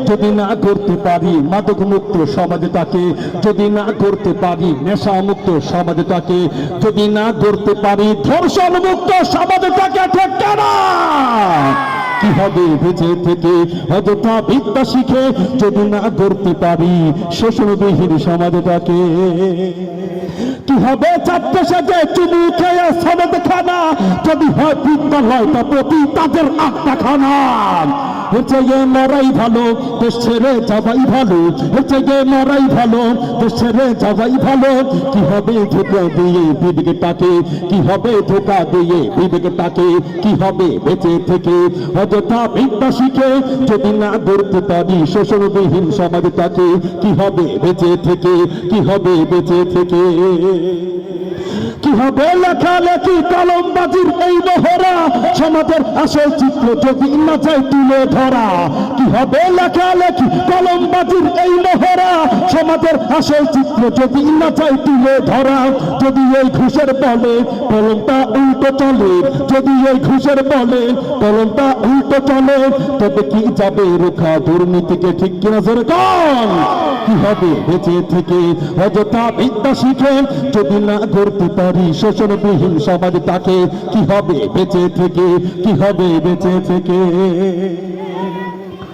যদি না করতে পারি মাদক মুক্ত সমাজটাকে, যদি না করতে পারি নেশা মুক্ত সমাজটাকে, যদি না করতে পারি ধর্ষণ মুক্ত সমাজটাকে, ঠিক না? কি হবে বেঁচে থেকে অযথা বিদ্যা শিখে যদি না করতে পারি শোষণবিহীন সমাজটাকে? কি হবে চারটে সাজে চুমু খেয়ে সনদ খানা যদি হয় বিদ্যালয়টা প্রতি তাদের আটটা খানা? চেয়ে মরাই ভালো, দেশ ছেড়ে যাওয়াই ভালো, চেয়ে মরাই ভালো, দেশ ছেড়ে যাওয়াই ভালো। কি হবে ধোকা দিয়ে বিবেকটাকে, কি হবে ধোকা দিয়ে বিবেকটাকে, কি হবে বেঁচে থেকে অযথা বিদ্যা শিখে যদি না গড়তে পারি শোষণবিহীন সমাজটাকে? কি হবে বেঁচে থেকে, কি হবে বেঁচে থেকে? কি হবে লেখালেখি কলমবাজির এই মহড়া সমাজের আসল চিত্র যদি না চাই তুলে ধরা? কি হবে লেখালেখি কলমবাজির এই মহড়া সমাজের আসল চিত্র যদি না চাই তুলে ধরা? যদি এই ঘুষের বলে কলমটা উল্টো চলে, যদি এই ঘুষের বলে কলমটা উল্টো চলে, তবে কি যাবে রোখা দুর্নীতিকে, ঠিক কিনা জোরে কোন? কি হবে বেঁচে থেকে অযথা বিদ্যা শিখে যদি না গড়তে পারি শোষণবিহীন সমাজটাকে? কি হবে বেঁচে থেকে, কি হবে বেঁচে থেকে?